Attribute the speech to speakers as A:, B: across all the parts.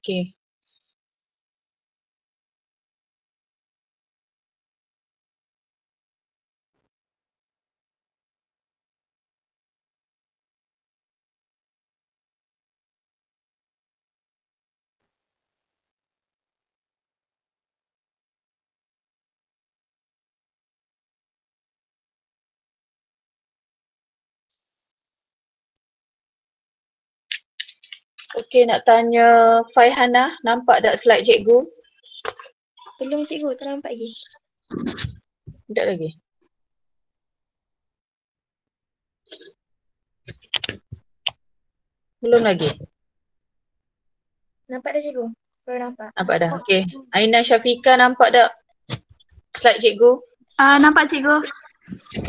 A: Okey. Okey, nak tanya Faihana, nampak tak slide cikgu?
B: Belum cikgu, tak nampak lagi.
A: Tak lagi. Belum lagi.
B: Nampak dah cikgu? Baru nampak.
A: Nampak dah. Okey. Aina Syafika nampak tak slide cikgu?
C: Nampak cikgu.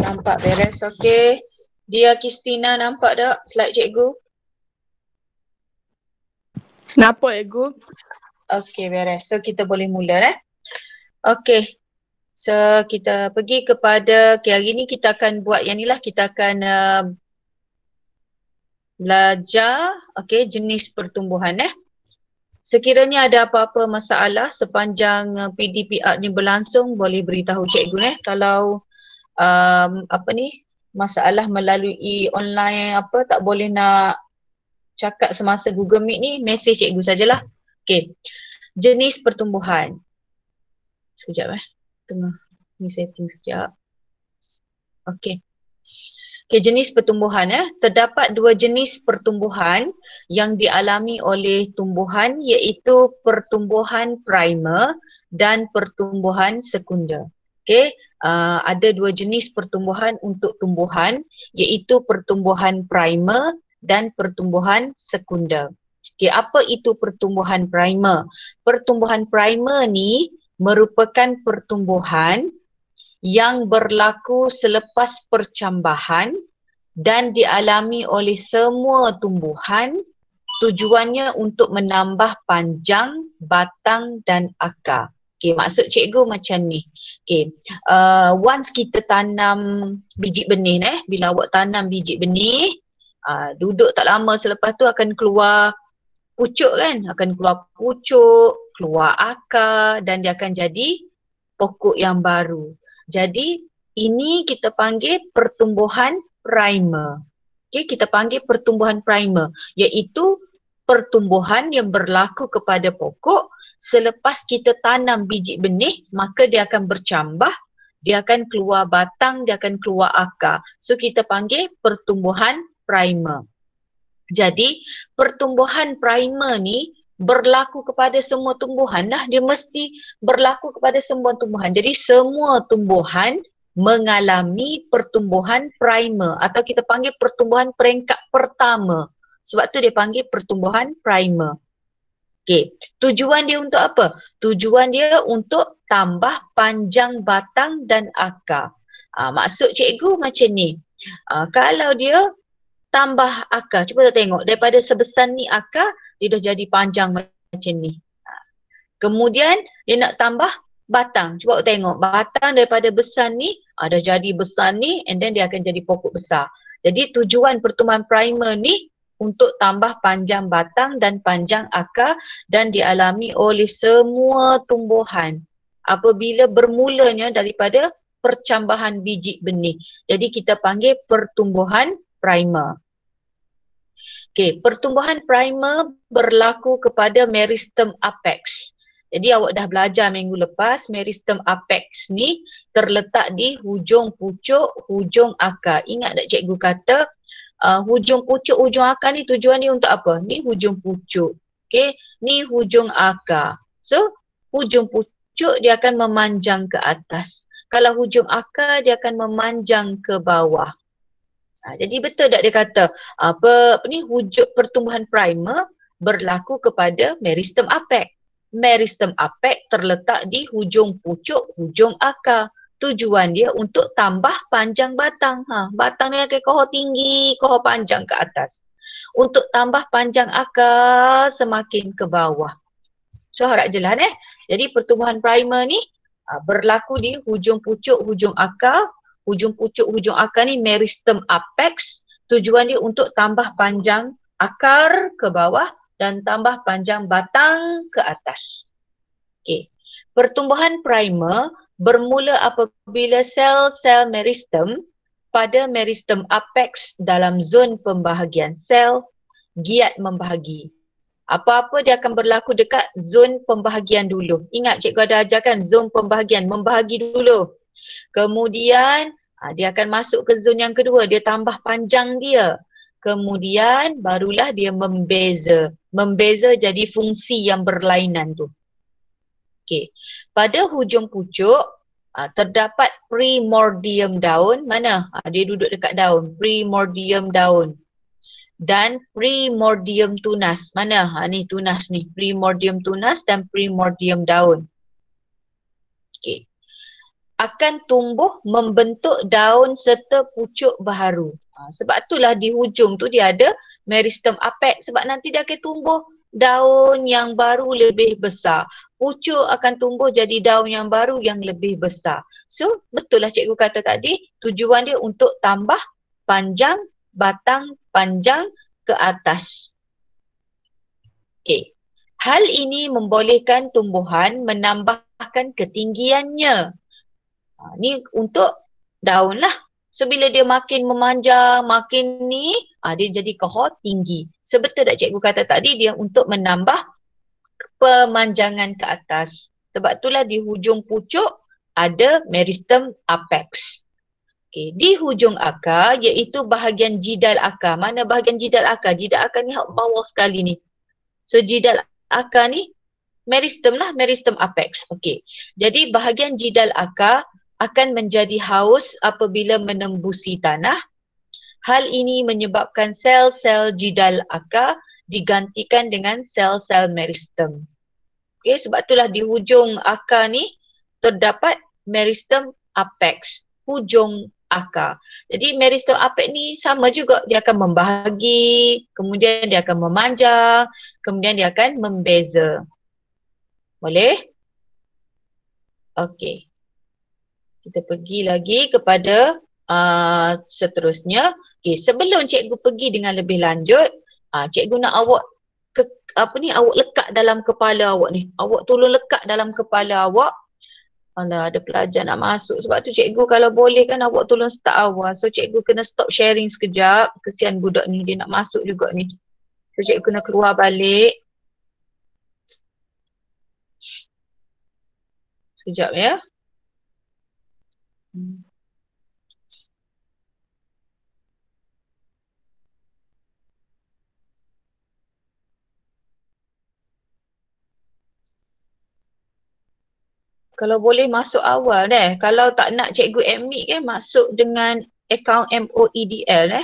A: Nampak, beres. Okey. Dia Kristina nampak tak slide cikgu?
D: Nampak cikgu.
A: Okey, beres. So kita boleh mula Okey. So kita pergi kepada, hari ni kita akan buat yang ni lah, kita akan belajar jenis pertumbuhan Sekiranya ada apa-apa masalah sepanjang PDPR ni berlangsung, boleh beritahu cikgu Kalau masalah melalui online tak boleh nak cakap semasa Google Meet ni, mesej cikgu sajalah. Okey. Jenis pertumbuhan. Sekejap tengah ni setting sekejap. Okey. Okey, jenis pertumbuhan Terdapat dua jenis pertumbuhan yang dialami oleh tumbuhan, iaitu pertumbuhan primer dan pertumbuhan sekunder. Okey, ada dua jenis pertumbuhan untuk tumbuhan, iaitu pertumbuhan primer dan pertumbuhan sekunder. Okey, apa itu pertumbuhan primer? Pertumbuhan primer ni merupakan pertumbuhan yang berlaku selepas percambahan dan dialami oleh semua tumbuhan, tujuannya untuk menambah panjang, batang dan akar. Okay, maksud cikgu macam ni. Okay, once kita tanam biji benih bila awak tanam biji benih, duduk tak lama selepas tu akan keluar pucuk akan keluar pucuk, keluar akar dan dia akan jadi pokok yang baru. Jadi ini kita panggil pertumbuhan primer. Okay, kita panggil pertumbuhan primer, iaitu pertumbuhan yang berlaku kepada pokok selepas kita tanam biji benih, maka dia akan bercambah, dia akan keluar batang, dia akan keluar akar. So kita panggil pertumbuhan primer. Jadi pertumbuhan primer ni berlaku kepada semua tumbuhan dia mesti berlaku kepada semua tumbuhan. Jadi semua tumbuhan mengalami pertumbuhan primer atau kita panggil pertumbuhan peringkat pertama. Sebab tu dia panggil pertumbuhan primer. Okey, tujuan dia untuk apa? Tujuan dia untuk tambah panjang batang dan akar. Maksud cikgu macam ni. Kalau dia tambah akar, cuba kita tengok daripada sebesar ni akar, dia dah jadi panjang macam ni. Kemudian dia nak tambah batang. Cuba tengok batang daripada besar ni, dah jadi besar ni and then dia akan jadi pokok besar. Jadi tujuan pertumbuhan primer ni untuk tambah panjang batang dan panjang akar dan dialami oleh semua tumbuhan apabila bermulanya daripada percambahan biji benih. Jadi kita panggil pertumbuhan primer. Okey, pertumbuhan primer berlaku kepada meristem apex. Jadi awak dah belajar minggu lepas, meristem apex ni terletak di hujung pucuk, hujung akar. Ingat tak cikgu kata hujung pucuk, hujung akar ni tujuan ni untuk apa? Ni hujung pucuk. Okey, ni hujung akar. So, hujung pucuk dia akan memanjang ke atas. Kalau hujung akar dia akan memanjang ke bawah. Jadi betul tak dia kata wujud pertumbuhan primer berlaku kepada meristem apex. Meristem apex terletak di hujung pucuk, hujung akar. Tujuan dia untuk tambah panjang batang. Batang ni akan kohor tinggi, kohor panjang ke atas. Untuk tambah panjang akar semakin ke bawah. So harap jelas Jadi pertumbuhan primer ni berlaku di hujung pucuk, hujung akar. Hujung pucuk, hujung akar ni meristem apex. Tujuan dia untuk tambah panjang akar ke bawah. dan tambah panjang batang ke atas. Okey. Pertumbuhan primer bermula apabila sel-sel meristem pada meristem apex dalam zon pembahagian sel giat membahagi. Apa-apa dia akan berlaku dekat zon pembahagian dulu. Ingat cikgu ada ajarkan zon pembahagian, membahagi dulu. Kemudian dia akan masuk ke zon yang kedua, dia tambah panjang dia. Kemudian barulah dia membeza. Membeza jadi fungsi yang berlainan tu. Okey. Pada hujung pucuk terdapat primordium daun. Mana? Dia duduk dekat daun. Primordium daun. Dan primordium tunas. Mana? Ni tunas ni. Primordium tunas dan primordium daun. Okey. Akan tumbuh membentuk daun serta pucuk baharu. Sebab itulah di hujung tu dia ada meristem apex. Sebab nanti dia akan tumbuh daun yang baru lebih besar. Pucuk akan tumbuh jadi daun yang baru yang lebih besar. So, betul lah cikgu kata tadi, tujuan dia untuk tambah panjang, batang panjang ke atas. Okay. Hal ini membolehkan tumbuhan menambahkan ketinggiannya. Ni untuk daun lah. So, bila dia makin memanjang, makin ni, dia jadi kohor tinggi. So, betul tak cikgu kata tadi dia untuk menambah pemanjangan ke atas. Sebab itulah di hujung pucuk ada meristem apex. Okay. Di hujung akar iaitu bahagian jidal akar. Mana bahagian jidal akar? Jidal akar ni bawah sekali ni. So, jidal akar ni meristem lah, meristem apex. Okay. Jadi bahagian jidal akar akan menjadi haus apabila menembusi tanah. Hal ini menyebabkan sel-sel jidal akar digantikan dengan sel-sel meristem. Okay, sebab itulah di hujung akar ni terdapat meristem apex, hujung akar. Jadi meristem apex ni sama juga, dia akan membahagi, kemudian dia akan memanjang, kemudian dia akan membeza. Boleh? Okey. Kita pergi lagi kepada seterusnya. Okay, sebelum cikgu pergi dengan lebih lanjut, cikgu nak awak awak lekat dalam kepala awak ni. Awak tolong lekat dalam kepala awak. Alah, ada pelajar nak masuk. Sebab tu cikgu kalau boleh kan awak tolong start awal. So cikgu kena stop sharing sekejap. Kesian budak ni, dia nak masuk juga ni. So cikgu kena keluar balik. Sekejap ya. Kalau boleh masuk awal deh. Kalau tak nak cikgu admit kan, masuk dengan akaun MOEDL .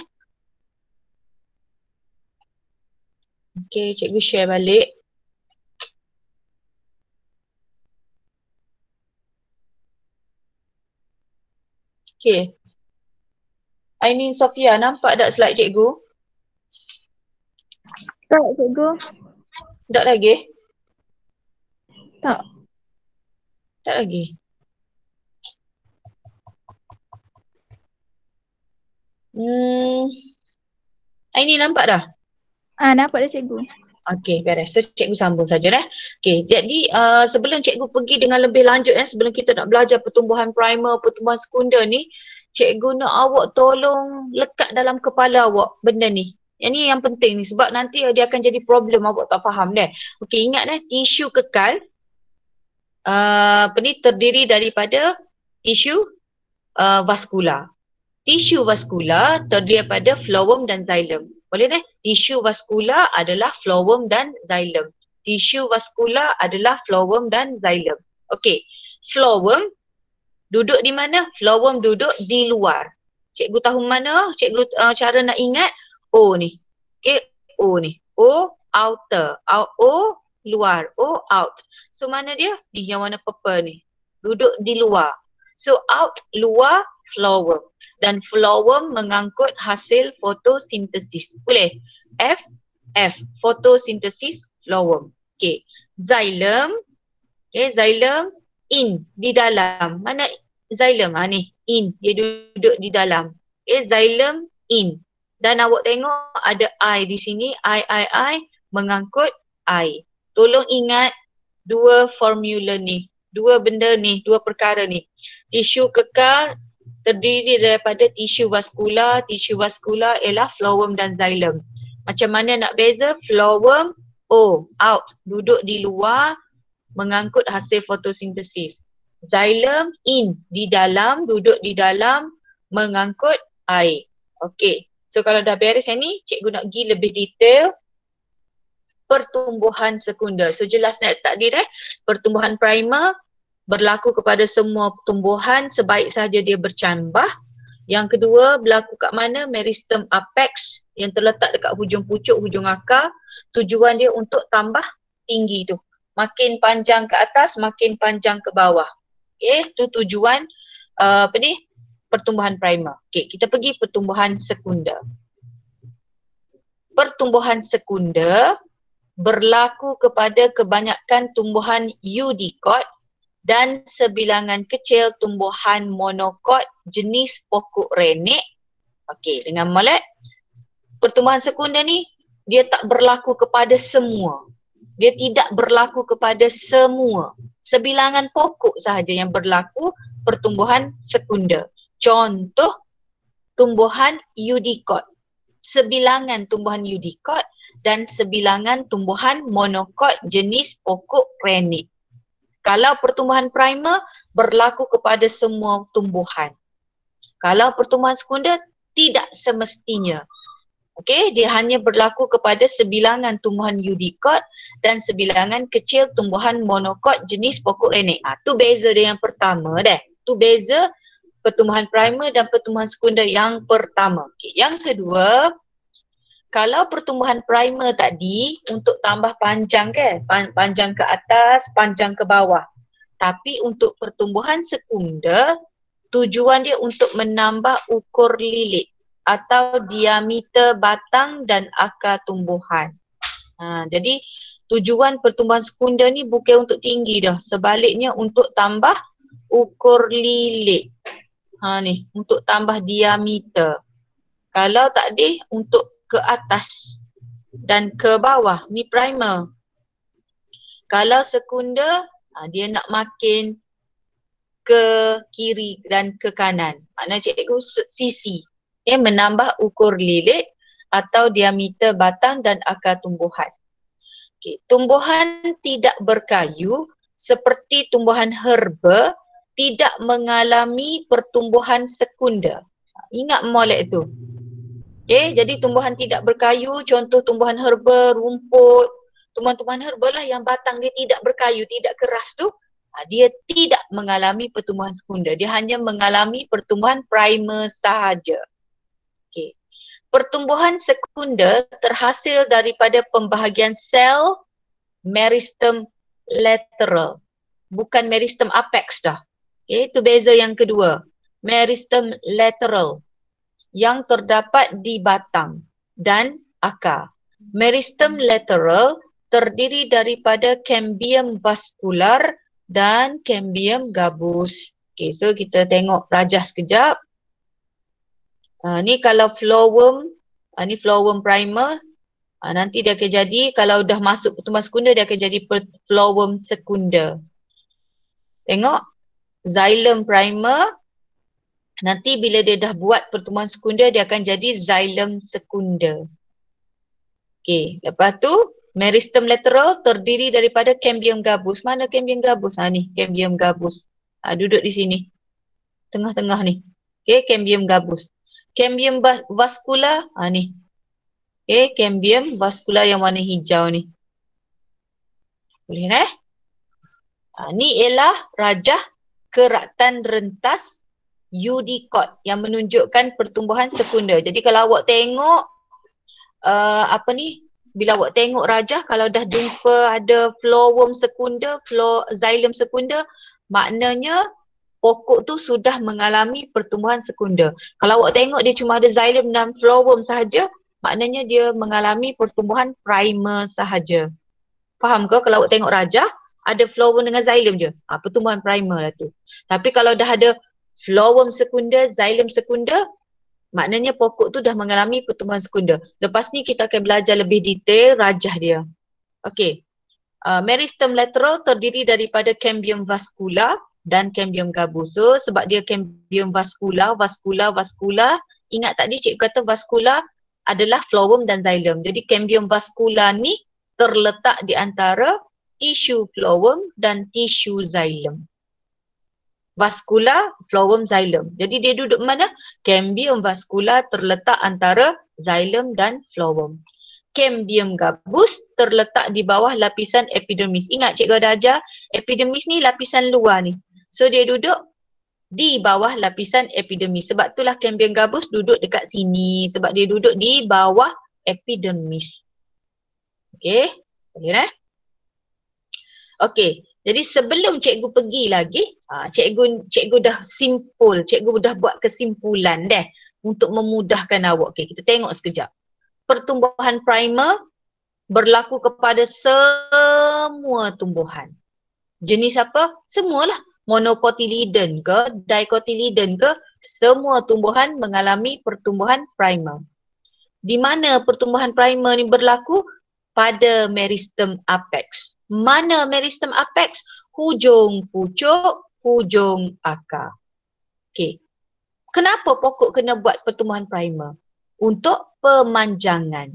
A: Okay, cikgu share balik. Okay. Ainin Sofia, nampak tak slide cikgu?
B: Tak, cikgu.
A: Tak lagi?
B: Tak.
A: Tak lagi. Ainin nampak dah?
B: Nampak dah cikgu.
A: Okey, beres. So cikgu sambung saja dah. Okey, jadi sebelum cikgu pergi dengan lebih lanjut sebelum kita nak belajar pertumbuhan primer, pertumbuhan sekunder ni, cikgu nak awak tolong lekat dalam kepala awak benda ni. Yang ni yang penting ni sebab nanti dia akan jadi problem awak tak faham deh. Okey, ingat tisu kekal terdiri daripada tisu vaskular. Tisu vaskular terdiri daripada phloem dan xylem. Boleh deh? Tisu vaskular adalah phloem dan xylem. Tisu vaskular adalah phloem dan xylem. Okey. Phloem duduk di mana? Phloem duduk di luar. Cikgu tahu mana? Cikgu cara nak ingat O ni. Okey, O ni. O outer. O luar. O out. So mana dia? Ni yang warna purple ni. Duduk di luar. So out, luar, phloem. Dan phloem mengangkut hasil fotosintesis. Boleh? F, fotosintesis phloem. Okay. Xylem. Okay, xylem in, di dalam. Mana xylem? Ni, in. Dia duduk di dalam. Okay, xylem in. Dan awak tengok ada I di sini. I. mengangkut air. Tolong ingat dua formula ni, dua benda ni, dua perkara ni. Tisu kekal terdiri daripada tisu vaskular. Tisu vaskular ialah phloem dan xylem. Macam mana nak beza? Phloem, out, duduk di luar, mengangkut hasil fotosintesis. Xylem, in, di dalam, duduk di dalam, mengangkut air. Okey. So kalau dah beres yang ni, cikgu nak pergi lebih detail pertumbuhan sekunder. So jelas tadi pertumbuhan primer berlaku kepada semua tumbuhan sebaik sahaja dia bercambah. Yang kedua berlaku kat mana? Meristem apex yang terletak dekat hujung pucuk, hujung akar. Tujuan dia untuk tambah tinggi tu. Makin panjang ke atas, makin panjang ke bawah. Okay, tu tujuan pertumbuhan primer. Okay, kita pergi pertumbuhan sekunder. Pertumbuhan sekunder berlaku kepada kebanyakan tumbuhan eudikot dan sebilangan kecil tumbuhan monokot jenis pokok renek. Okey, dengan molek. Pertumbuhan sekunder ni dia tak berlaku kepada semua. Dia tidak berlaku kepada semua. Sebilangan pokok sahaja yang berlaku pertumbuhan sekunder. Contoh tumbuhan eudikot. Sebilangan tumbuhan eudikot dan sebilangan tumbuhan monokot jenis pokok renek. Kalau pertumbuhan primer berlaku kepada semua tumbuhan. Kalau pertumbuhan sekunder tidak semestinya. Okey, dia hanya berlaku kepada sebilangan tumbuhan eudikot dan sebilangan kecil tumbuhan monokot jenis pokok renek. Tu beza dia yang pertama dah. Tu beza pertumbuhan primer dan pertumbuhan sekunder yang pertama. Okay. Yang kedua, kalau pertumbuhan primer tadi untuk tambah panjang kan, panjang ke atas, panjang ke bawah. Tapi untuk pertumbuhan sekunder, tujuan dia untuk menambah ukur lilit atau diameter batang dan akar tumbuhan. Jadi tujuan pertumbuhan sekunder ni bukan untuk tinggi dah. Sebaliknya untuk tambah ukur lilit. Ni untuk tambah diameter. Kalau tadi untuk ke atas dan ke bawah, ni primer. Kalau sekunder, dia nak makin ke kiri dan ke kanan. Maknanya cikgu sisi. Menambah ukur lilit atau diameter batang dan akar tumbuhan. Okay. Tumbuhan tidak berkayu seperti tumbuhan herba tidak mengalami pertumbuhan sekunder. Ingat molek tu. Okay, jadi tumbuhan tidak berkayu, contoh tumbuhan herba, rumput, tumbuhan-tumbuhan herba lah yang batang dia tidak berkayu, tidak keras tu, dia tidak mengalami pertumbuhan sekunder. Dia hanya mengalami pertumbuhan primer sahaja. Okay. Pertumbuhan sekunder terhasil daripada pembahagian sel meristem lateral. Bukan meristem apex dah. Okay, itu beza yang kedua. Meristem lateral yang terdapat di batang dan akar. Meristem lateral terdiri daripada cambium vascular dan cambium gabus. Okay, so kita tengok rajah sekejap. Ni kalau phloem, ni phloem primer. Nanti dia akan jadi, kalau dah masuk pertumbuhan sekunder, dia akan jadi phloem sekunder. Tengok, xylem primer. Nanti bila dia dah buat pertumbuhan sekunder, dia akan jadi xylem sekunder. Okey, lepas tu meristem lateral terdiri daripada cambium gabus. Mana cambium gabus? Ni cambium gabus. Duduk di sini. Tengah-tengah ni. Okey, cambium gabus. Cambium vascular, ni. Okey, cambium vascular yang warna hijau ni. Boleh ni ialah rajah keratan rentas eudikot yang menunjukkan pertumbuhan sekunder. Jadi kalau awak tengok bila awak tengok rajah, kalau dah jumpa ada phloem sekunder, xylem sekunder, maknanya pokok tu sudah mengalami pertumbuhan sekunder. Kalau awak tengok dia cuma ada xylem dan phloem sahaja, maknanya dia mengalami pertumbuhan primer sahaja. Faham ke? Kalau awak tengok rajah, ada phloem dengan xylem je. Pertumbuhan primer lah tu. Tapi kalau dah ada phloem sekunder, xylem sekunder, Maknanya pokok tu dah mengalami pertumbuhan sekunder. Lepas ni kita akan belajar lebih detail rajah dia. Okey. Meristem lateral terdiri daripada cambium vascular dan cambium gabus. So sebab dia cambium vascular, ingat tadi cikgu kata vascular adalah phloem dan xylem. Jadi cambium vascular ni terletak di antara tisu phloem dan tisu xylem. Vascular, phloem, xylem. Jadi dia duduk mana? Cambium vascular terletak antara xylem dan phloem. Cambium gabus terletak di bawah lapisan epidermis. Ingat cikgu ada ajar, epidermis ni lapisan luar ni. So dia duduk di bawah lapisan epidermis. Sebab itulah cambium gabus duduk dekat sini. Sebab dia duduk di bawah epidermis. Okey, boleh eh? Okey. Jadi sebelum cikgu pergi lagi, cikgu dah simpul, cikgu dah buat kesimpulan deh untuk memudahkan awak. Okey, kita tengok sekejap. Pertumbuhan primer berlaku kepada semua tumbuhan. Jenis apa? Semualah. Monocotyledon ke, dicotyledon ke, semua tumbuhan mengalami pertumbuhan primer. Di mana pertumbuhan primer ni berlaku? Pada meristem apex. Mana meristem apex? Hujung pucuk, hujung akar. Okey. Kenapa pokok kena buat pertumbuhan primer? Untuk pemanjangan.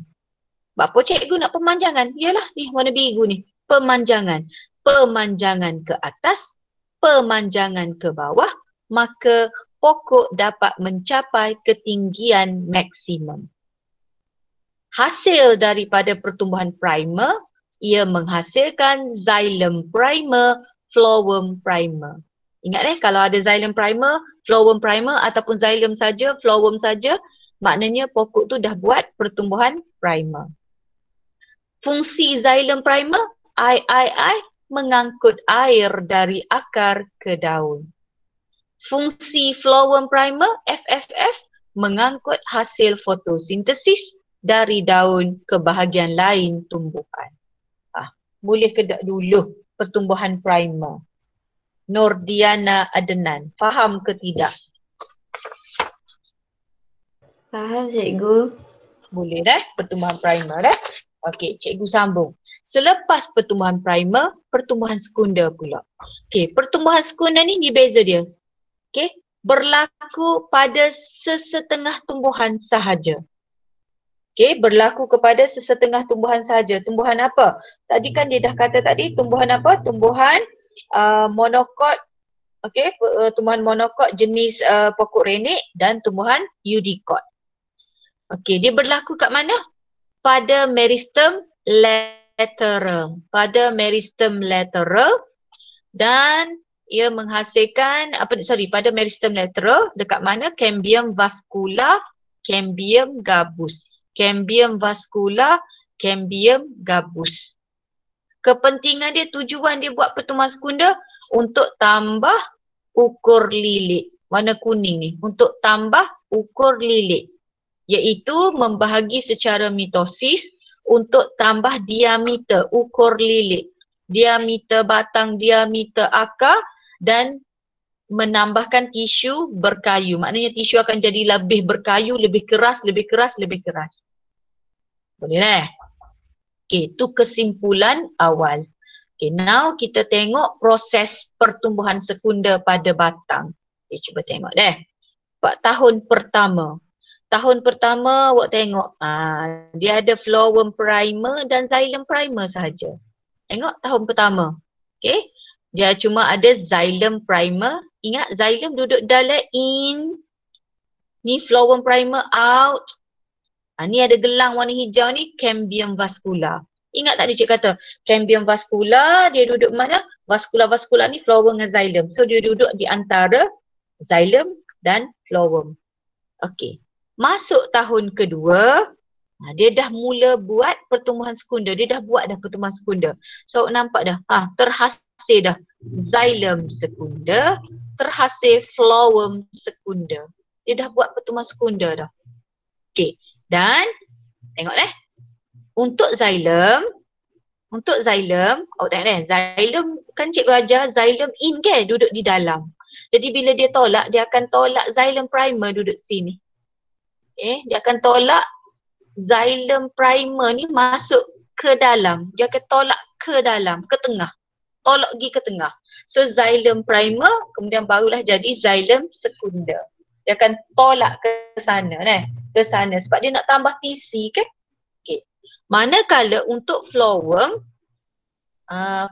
A: Apa cikgu nak pemanjangan? Yalah ni warna biru ni. Pemanjangan. Pemanjangan ke atas, pemanjangan ke bawah, maka pokok dapat mencapai ketinggian maksimum. Hasil daripada pertumbuhan primer, ia menghasilkan xylem primer, phloem primer. Ingat kalau ada xylem primer, phloem primer ataupun xylem saja, phloem saja, maknanya pokok tu dah buat pertumbuhan primer. Fungsi xylem primer, mengangkut air dari akar ke daun. Fungsi phloem primer, FFF, mengangkut hasil fotosintesis dari daun ke bahagian lain tumbuhan. Boleh kedak dulu pertumbuhan primer. Nordiana Adenan, faham ke tidak?
C: Faham cikgu.
A: Boleh dah pertumbuhan primer dah. Okey, cikgu sambung. Selepas pertumbuhan primer, pertumbuhan sekunder pula. Okey, pertumbuhan sekunder ni beza dia. Okey, berlaku pada sesetengah tumbuhan sahaja. Okey, berlaku kepada sesetengah tumbuhan sahaja. Tumbuhan apa? Tadi kan dia dah kata tadi tumbuhan apa? Tumbuhan monokot. Okey, tumbuhan monokot jenis pokok renik dan tumbuhan eudicot. Okey, dia berlaku kat mana? Pada meristem lateral. Pada meristem lateral dan ia menghasilkan pada meristem lateral dekat mana? Cambium vascular, cambium gabus. Cambium vascular, cambium gabus. Kepentingan dia, tujuan dia buat pertumbuhan sekunder untuk tambah ukur lilit. Warna kuning ni, untuk tambah ukur lilit. Iaitu membahagi secara mitosis untuk tambah diameter, ukur lilit. Diameter batang, diameter akar dan menambahkan tisu berkayu. Maknanya tisu akan jadi lebih berkayu, lebih keras, lebih keras, lebih keras. Boleh lah. Okay, itu kesimpulan awal. Okay, now kita tengok proses pertumbuhan sekunder pada batang. Okay, cuba tengok deh. Tahun pertama. Tahun pertama awak tengok dia ada phloem primer dan xylem primer sahaja. Tengok tahun pertama. Okay. Dia cuma ada xylem primer. Ingat xylem duduk dalam in. Ni phloem primer out. Ni ada gelang warna hijau ni cambium vascular. Ingat tak dia cik kata cambium vascular dia duduk mana? Vascular ni phloem dengan xylem. So dia duduk di antara xylem dan phloem. Okey. Masuk tahun kedua, dia dah mula buat pertumbuhan sekunder. Dia dah buat dah pertumbuhan sekunder. So nampak dah, terhasil dah xylem sekunder, terhasil phloem sekunder. Dia dah buat pertumbuhan sekunder dah. Okey. Dan tengok untuk xylem, awak tengok xylem kan cikgu ajar xylem in ke duduk di dalam. Jadi bila dia tolak, dia akan tolak xylem primer duduk sini. Dia akan tolak xylem primer ni masuk ke dalam. Dia akan tolak ke dalam, ke tengah. Tolak pergi ke tengah. So xylem primer kemudian barulah jadi xylem sekunder. Dia akan tolak ke sana ke sana sebab dia nak tambah TC kan. Okay. Manakala untuk flowworm,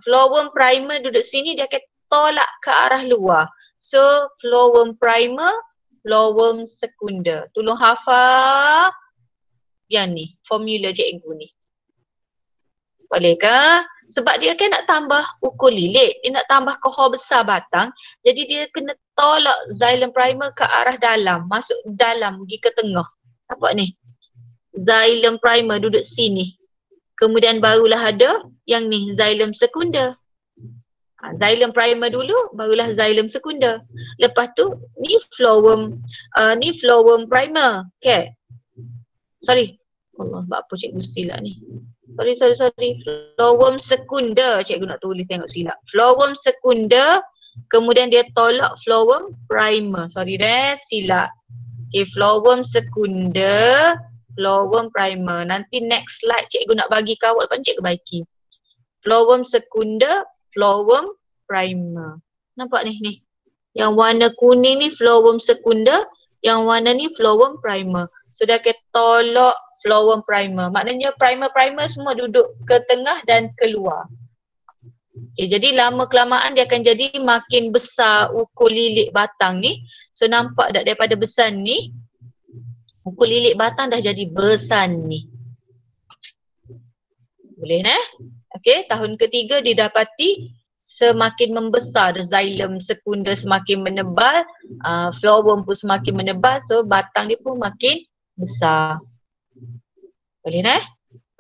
A: flowworm primer duduk sini dia akan tolak ke arah luar. So flowworm primer, flowworm sekunder. Tolong hafal yang ni, formula cikgu ni. Boleh ke? Sebab dia kan nak tambah ukur lilit, dia nak tambah kohor besar batang. Jadi dia kena tolak xylem primer ke arah dalam, masuk dalam, pergi ke tengah. Nampak ni? Xylem primer duduk sini. Kemudian barulah ada yang ni, xylem sekunder. Xylem primer dulu, barulah xylem sekunder. Lepas tu, ni flowworm primer. Okay. Sorry. Allah, buat apa cikgu silap ni? Sorry. Flowworm sekunder. Cikgu nak tulis tengok silap. Flowworm sekunder. Kemudian dia tolak flowworm primer. Sorry silap. Okay, flowworm sekunder. Flowworm primer. Nanti next slide cikgu nak bagi kawal. Lepas cikgu baiki. Flowworm sekunder. Flowworm primer. Nampak ni? Yang warna kuning ni flowworm sekunder. Yang warna ni flowworm primer. So dia akan tolak flowworm primer. Maknanya primer semua duduk ke tengah dan keluar. Okay, jadi lama kelamaan dia akan jadi makin besar ukur lilit batang ni. So nampak tak daripada besar ni, ukur lilit batang dah jadi besar ni. Boleh Okay, tahun ketiga didapati semakin membesar, xylem sekunder semakin menebal, flowworm pun semakin menebal, so batang dia pun makin besar. Boleh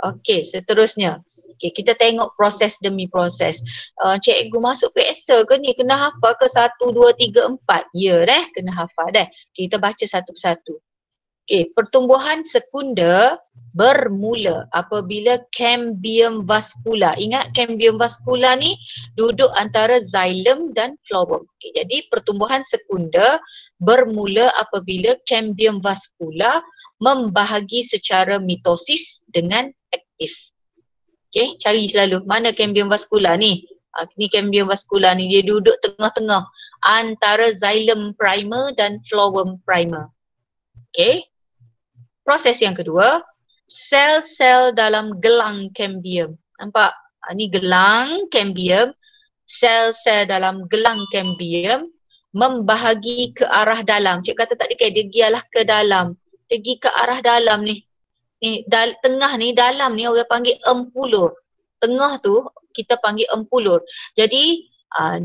A: Okey, seterusnya. Okey, kita tengok proses demi proses. Cikgu masuk PSA ke ni? Kena hafal ke 1, 2, 3, 4? Ya kena hafal Kita baca satu persatu. Okey, pertumbuhan sekunder bermula apabila cambium vascular. Ingat cambium vascular ni duduk antara xylem dan flowworm. Okey, jadi pertumbuhan sekunder bermula apabila cambium vascular membahagi secara mitosis dengan aktif. Okey, cari selalu mana cambium vascular ni. Ni cambium vascular ni, dia duduk tengah-tengah antara xylem primer dan flowworm primer. Okey. Proses yang kedua, sel-sel dalam gelang cambium. Nampak? Ni gelang cambium. Sel-sel dalam gelang cambium membahagi ke arah dalam. Cik kata tadi dia gialah ke dalam. Pergi ke arah dalam ni. Tengah ni, dalam ni orang panggil empulur. Tengah tu kita panggil empulur. Jadi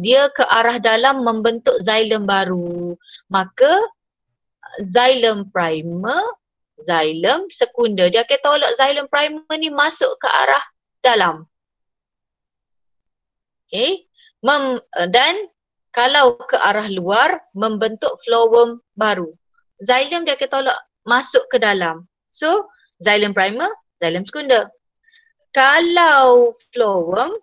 A: dia ke arah dalam membentuk xylem baru. Maka xylem primer, xylem sekunder. Dia akan tolak xylem primer ni masuk ke arah dalam. Okay. Dan kalau ke arah luar membentuk flowworm baru. Xylem dia akan tolak masuk ke dalam. So xylem primer, xylem sekunder. Kalau flowworm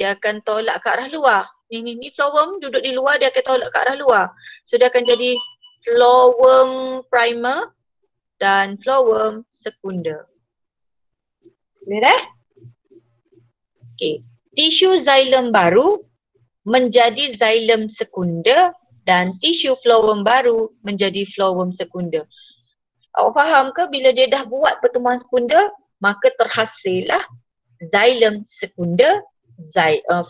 A: dia akan tolak ke arah luar. Ni flowworm duduk di luar, dia akan tolak ke arah luar. So dia akan jadi flowworm primer dan flowworm sekunder. Boleh Okay. Tisu xylem baru menjadi xylem sekunder dan tisu flowworm baru menjadi flowworm sekunder. Awak faham ke bila dia dah buat pertumbuhan sekunder, maka terhasillah xylem sekunder,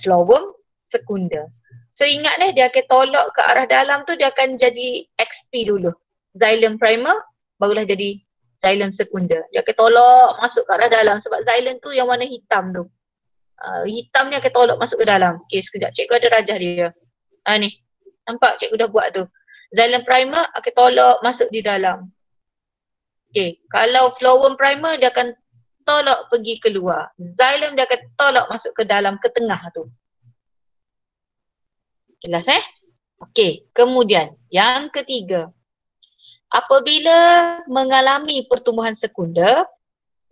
A: flowworm sekunder. So ingat dia akan tolak ke arah dalam tu, dia akan jadi XP dulu. Xylem primer barulah jadi xylem sekunder. Dia akan tolak masuk ke arah dalam sebab xylem tu yang warna hitam tu. Hitam ni akan tolak masuk ke dalam. Okay, sekejap cikgu ada rajah dia. Ni. Nampak cikgu dah buat tu. Xylem primer akan tolak masuk di dalam. Okay, kalau flowworm primer dia akan tolak pergi keluar. Xylem dia akan tolak masuk ke dalam, ke tengah tu. Jelas Okay, kemudian yang ketiga. Apabila mengalami pertumbuhan sekunder,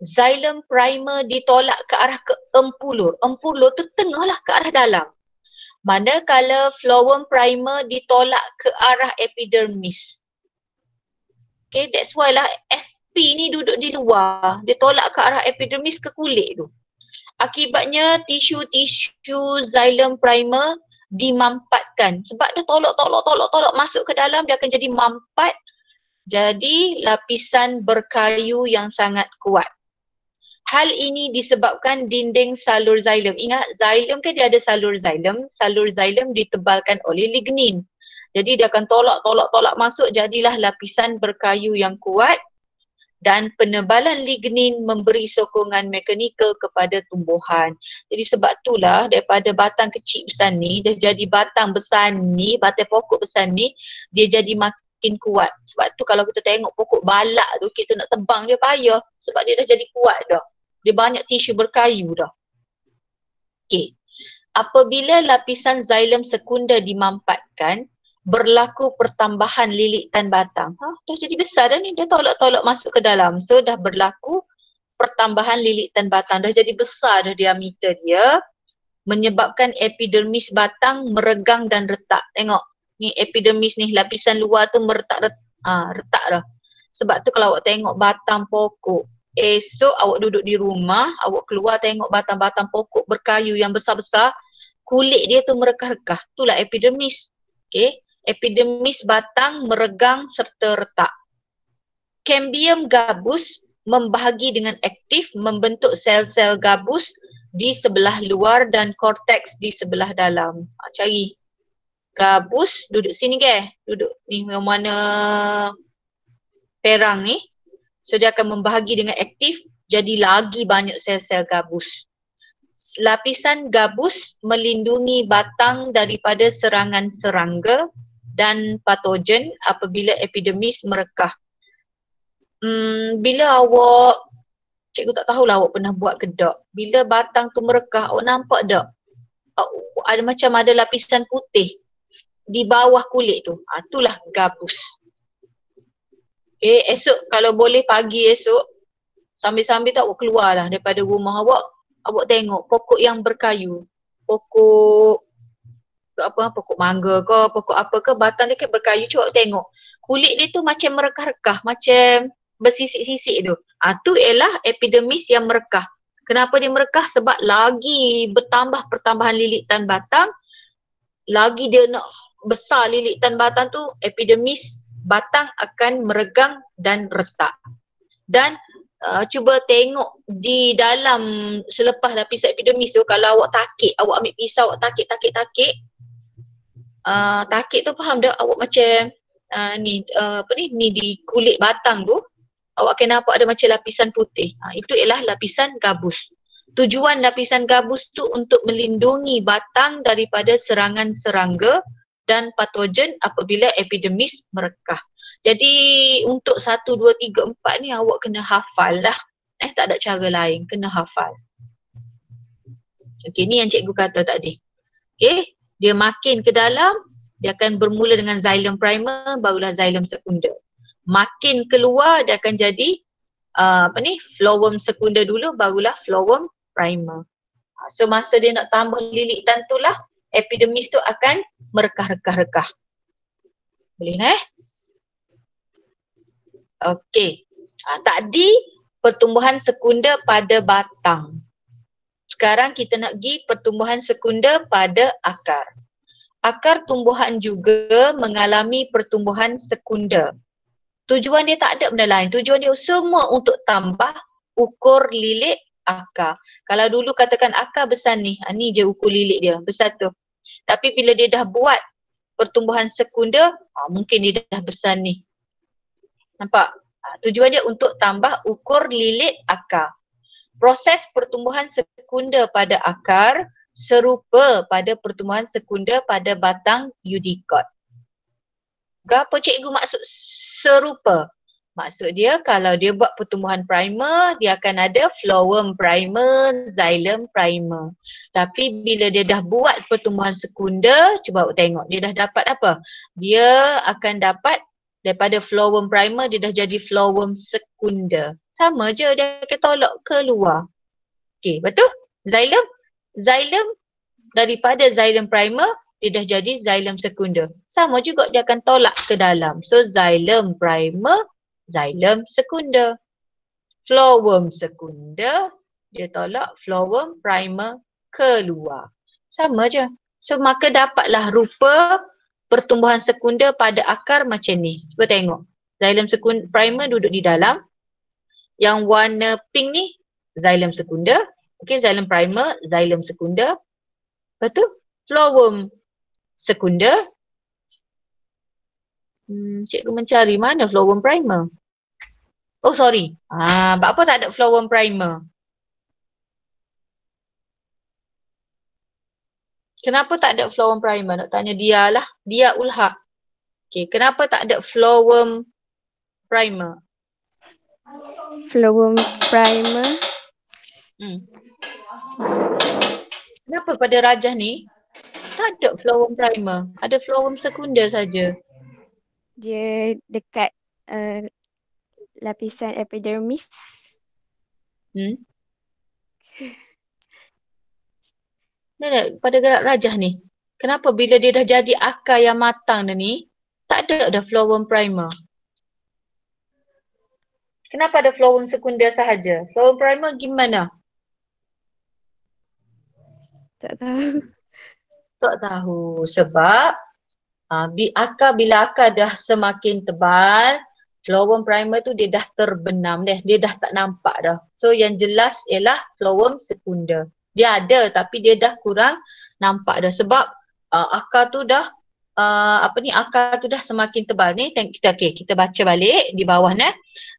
A: xylem primer ditolak ke arah ke empulur. Empulur tu tengahlah ke arah dalam. Manakala flowworm primer ditolak ke arah epidermis. Okay, that's why lah tepi ni duduk di luar. Dia tolak ke arah epidermis ke kulit tu. Akibatnya tisu-tisu xylem primer dimampatkan. Sebab dia tolak masuk ke dalam, dia akan jadi mampat. Jadi lapisan berkayu yang sangat kuat. Hal ini disebabkan dinding salur xylem. Ingat, xylem kan dia ada salur xylem. Salur xylem ditebalkan oleh lignin. Jadi dia akan tolak masuk, jadilah lapisan berkayu yang kuat dan penebalan lignin memberi sokongan mekanikal kepada tumbuhan. Jadi sebab itulah daripada batang kecil besar ni, dia jadi batang besar ni, batang pokok besar ni, dia jadi makin kuat. Sebab tu kalau kita tengok pokok balak tu, kita nak tebang dia payah sebab dia dah jadi kuat dah. Dia banyak tisu berkayu dah. Okey. Apabila lapisan xylem sekunder dimampatkan, berlaku pertambahan lilitan batang. Dah jadi besar dah ni, dia tolak masuk ke dalam. So dah berlaku pertambahan lilitan batang, dah jadi besar dah diameter dia, menyebabkan epidermis batang meregang dan retak. Tengok, ni epidermis ni, lapisan luar tu retak dah. Sebab tu kalau awak tengok batang pokok, esok awak duduk di rumah, awak keluar tengok batang-batang pokok berkayu yang besar-besar, kulit dia tu merekah-rekah. Itulah epidermis. Okay. Epidermis batang meregang serta retak. Cambium gabus membahagi dengan aktif membentuk sel-sel gabus di sebelah luar dan korteks di sebelah dalam. Cari gabus, duduk sini ke? Duduk ni yang mana perang ni. So dia akan membahagi dengan aktif, jadi lagi banyak sel-sel gabus. Lapisan gabus melindungi batang daripada serangan serangga dan patogen apabila epidermis merekah. Bila awak, cikgu tak tahulah awak pernah buat ke tak, bila batang tu merekah, awak nampak tak? Ada macam ada lapisan putih di bawah kulit tu. Itulah gabus. Esok kalau boleh pagi esok, sambil-sambil tak awak keluar lah daripada rumah awak, awak tengok pokok yang berkayu. Pokok mangga ke, pokok apa ke, batang dia kan berkayu, cuba tengok. Kulit dia tu macam merekah-rekah, macam bersisik-sisik tu. Tu ialah epidermis yang merekah. Kenapa dia merekah? Sebab lagi bertambah pertambahan lilitan batang, lagi dia nak besar lilitan batang tu, epidermis batang akan meregang dan retak. Dan cuba tengok di dalam selepas lapisan epidermis tu, kalau awak takik, awak ambil pisau, awak takik. Takik tu faham tak? Awak macam ni di kulit batang tu, awak akan nampak ada macam lapisan putih. Itu ialah lapisan gabus. Tujuan lapisan gabus tu untuk melindungi batang daripada serangan serangga dan patogen apabila epidermis merekah. Jadi untuk 1, 2, 3, 4 ni awak kena hafal lah. Tak ada cara lain, kena hafal. Okey, ni yang cikgu kata tadi. Okey, dia makin ke dalam, dia akan bermula dengan xylem primer, barulah xylem sekunder. Makin keluar, dia akan jadi phloem sekunder dulu, barulah phloem primer. So masa dia nak tambah lilitan tu lah, epidermis tu akan merekah-rekah. Boleh Okey. Tadi pertumbuhan sekunder pada batang. Sekarang kita nak pergi pertumbuhan sekunder pada akar. Akar tumbuhan juga mengalami pertumbuhan sekunder. Tujuan dia tak ada benda lain. Tujuan dia semua untuk tambah ukur lilit akar. Kalau dulu katakan akar besar ni, ni je ukur lilit dia, besar tu. Tapi bila dia dah buat pertumbuhan sekunder, mungkin dia dah besar ni. Nampak? Tujuan dia untuk tambah ukur lilit akar. Proses pertumbuhan sekunder pada akar serupa pada pertumbuhan sekunder pada batang eudicot. Apa cikgu maksud serupa? Maksud dia kalau dia buat pertumbuhan primer, dia akan ada phloem primer, xylem primer. Tapi bila dia dah buat pertumbuhan sekunder, cuba awak tengok dia dah dapat apa? Dia akan dapat daripada phloem primer, dia dah jadi phloem sekunder. Sama je, dia akan tolak keluar. Okey, betul? Xylem daripada xylem primer, dia dah jadi xylem sekunder. Sama juga dia akan tolak ke dalam. So xylem primer, xylem sekunder. Flowworm sekunder, dia tolak flowworm primer keluar. Sama je. So maka dapatlah rupa pertumbuhan sekunder pada akar macam ni. Cuba tengok. Xylem sekunder primer duduk di dalam. Yang warna pink ni xylem sekunder. Okey, xylem primer, xylem sekunder. Lepas tu flowworm sekunder. Cikgu mencari mana flowworm primer. Oh sorry. Apa tak ada flowworm primer? Kenapa tak ada flowworm primer? Nak tanya dia lah. Dia Ulhaq. Okay, kenapa tak ada flowworm primer?
D: Flowworm primer.
A: Kenapa pada Rajah ni tak ada flowworm primer? Ada flowworm sekunder saja.
D: Dia dekat lapisan epidermis.
A: Pada gerak Rajah ni, kenapa bila dia dah jadi akar yang matang dah ni, tak ada dah flowworm primer? Kenapa ada flowworm sekunder sahaja? Flowworm primer gimana?
D: Tak tahu.
A: Tak tahu sebab bila akar dah semakin tebal, flowworm primer tu dia dah terbenam dah. Dia dah tak nampak dah. So yang jelas ialah flowworm sekunder. Dia ada tapi dia dah kurang nampak dah sebab akar tu dah akar tu dah semakin tebal ni. Kita baca balik di bawah ni.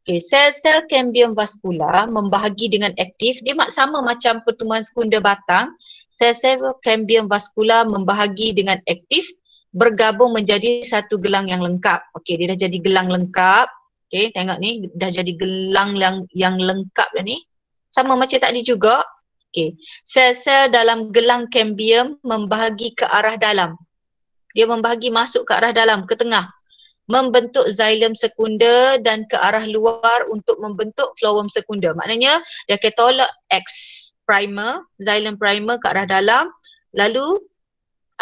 A: Okay, sel-sel cambium vascular membahagi dengan aktif. Dia sama macam pertumbuhan sekunder batang. Sel-sel cambium vascular membahagi dengan aktif bergabung menjadi satu gelang yang lengkap. Okey, dia dah jadi gelang lengkap. Okey, tengok ni dah jadi gelang yang lengkap dah ni. Sama macam tadi juga. Okey, sel-sel dalam gelang cambium membahagi ke arah dalam. Dia membahagi masuk ke arah dalam, ke tengah. Membentuk xylem sekunder dan ke arah luar untuk membentuk flowworm sekunder. Maknanya dia akan tolak X primer, xylem primer ke arah dalam. Lalu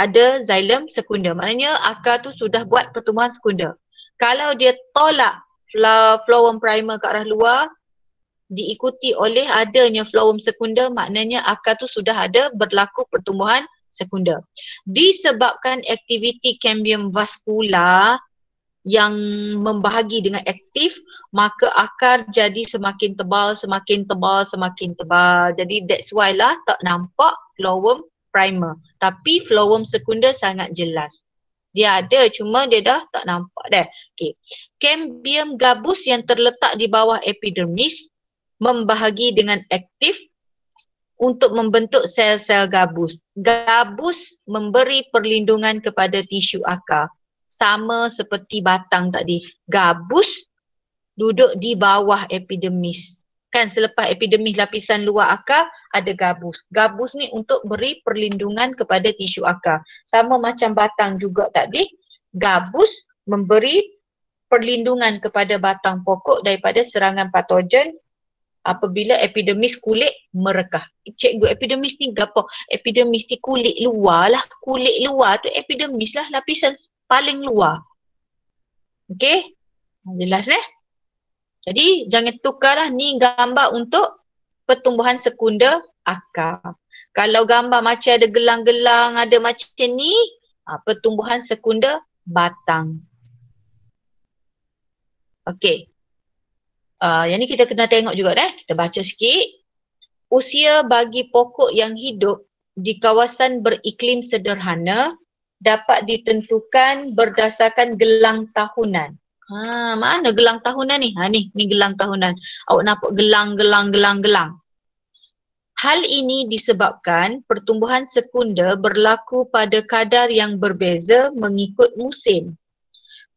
A: ada xylem sekunder. Maknanya akar tu sudah buat pertumbuhan sekunder. Kalau dia tolak flowworm primer ke arah luar, diikuti oleh adanya flowworm sekunder, maknanya akar tu sudah ada berlaku pertumbuhan sekunder. Disebabkan aktiviti cambium vascular yang membahagi dengan aktif, maka akar jadi semakin tebal, semakin tebal, semakin tebal. Jadi that's why lah tak nampak flowworm primer. Tapi flowworm sekunder sangat jelas. Dia ada cuma dia dah tak nampak dah. Okay. Cambium gabus yang terletak di bawah epidermis membahagi dengan aktif untuk membentuk sel-sel gabus. Gabus memberi perlindungan kepada tisu akar. Sama seperti batang tadi. Gabus duduk di bawah epidermis. Kan selepas epidermis lapisan luar akar ada gabus. Gabus ni untuk beri perlindungan kepada tisu akar. Sama macam batang juga tadi. Gabus memberi perlindungan kepada batang pokok daripada serangan patogen apabila epidermis kulit merekah. Cikgu, epidermis ni apa? Epidermis ni kulit luar lah. Kulit luar tu epidermis lah, lapisan paling luar. Okey? Jelas eh? Jadi jangan tukarlah, ni gambar untuk pertumbuhan sekunder akar. Kalau gambar macam ada gelang-gelang, ada macam ni, pertumbuhan sekunder batang. Okey. Yang ni kita kena tengok juga dah. Kita baca sikit. Usia bagi pokok yang hidup di kawasan beriklim sederhana dapat ditentukan berdasarkan gelang tahunan. Mana gelang tahunan ni? Ni gelang tahunan. Awak nampak gelang. Hal ini disebabkan pertumbuhan sekunder berlaku pada kadar yang berbeza mengikut musim.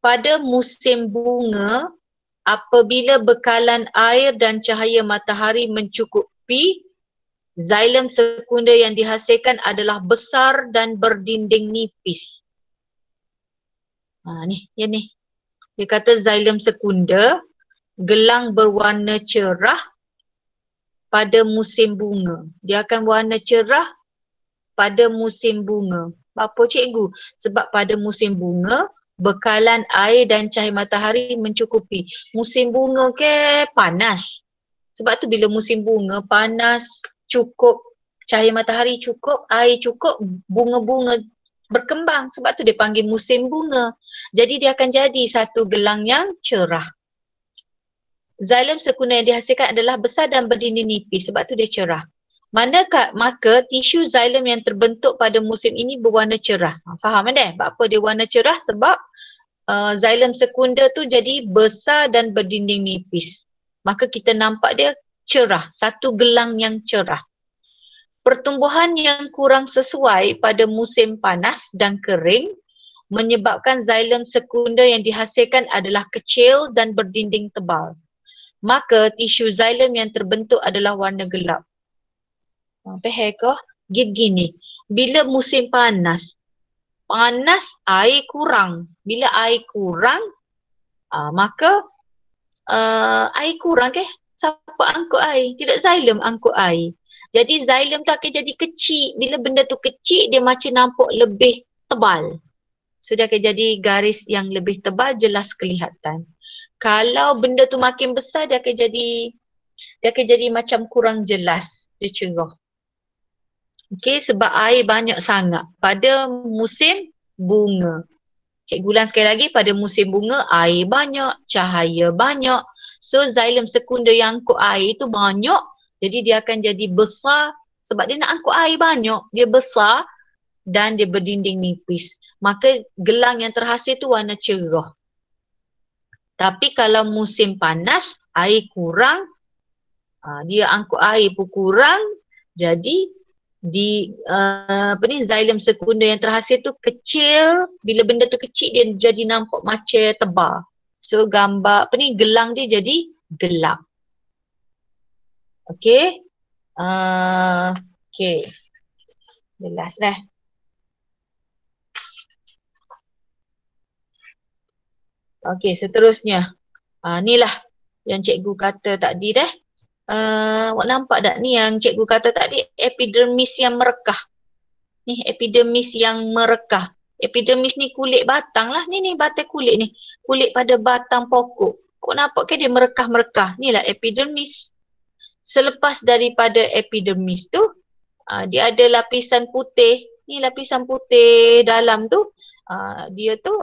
A: Pada musim bunga, apabila bekalan air dan cahaya matahari mencukupi, xylem sekunder yang dihasilkan adalah besar dan berdinding nipis. Ni. Dia kata xylem sekunder, gelang berwarna cerah pada musim bunga. Dia akan warna cerah pada musim bunga. Apa cikgu? Sebab pada musim bunga, bekalan air dan cahaya matahari mencukupi. Musim bunga ke panas. Sebab tu bila musim bunga, panas, cukup, cahaya matahari cukup, air cukup, bunga-bunga berkembang. Sebab tu dia panggil musim bunga. Jadi dia akan jadi satu gelang yang cerah. Xylem sekunder yang dihasilkan adalah besar dan berdinding nipis. Sebab tu dia cerah. Maka tisu xylem yang terbentuk pada musim ini berwarna cerah. Faham kan? Apa dia warna cerah? Sebab xylem sekunder tu jadi besar dan berdinding nipis. Maka kita nampak dia cerah. Satu gelang yang cerah. Pertumbuhan yang kurang sesuai pada musim panas dan kering menyebabkan xylem sekunder yang dihasilkan adalah kecil dan berdinding tebal. Maka tisu xylem yang terbentuk adalah warna gelap. Faham ke? Gini, bila musim panas air kurang. Bila air kurang, maka air kurang ke? Siapa angkut air? Tidak xylem angkut air. Jadi xylem tu akan jadi kecil. Bila benda tu kecil, dia macam nampak lebih tebal. So dia akan jadi garis yang lebih tebal, jelas kelihatan. Kalau benda tu makin besar, dia akan jadi macam kurang jelas. Dia cerah. Okey, sebab air banyak sangat pada musim bunga. Cikgu ulang sekali lagi, pada musim bunga air banyak, cahaya banyak. So xylem sekunder yang angkut air tu banyak, jadi dia akan jadi besar sebab dia nak angkut air banyak. Dia besar dan dia berdinding nipis. Maka gelang yang terhasil tu warna cerah. Tapi kalau musim panas, air kurang, dia angkut air pun kurang, jadi xylem sekunder yang terhasil tu kecil. Bila benda tu kecil, dia jadi nampak macam tebal. So gelang dia jadi gelap. Okey. Okey. Jelas dah. Okey, seterusnya. Inilah yang cikgu kata tadi dah. Awak nampak tak ni yang cikgu kata tadi, epidermis yang merekah. Ni epidermis yang merekah. Epidermis ni kulit batang lah. Ni batang kulit ni. Kulit pada batang pokok. Kau nampak ke dia merekah-merekah? Inilah epidermis. Selepas daripada epidermis tu, dia ada lapisan putih. Ni lapisan putih dalam tu. Dia tu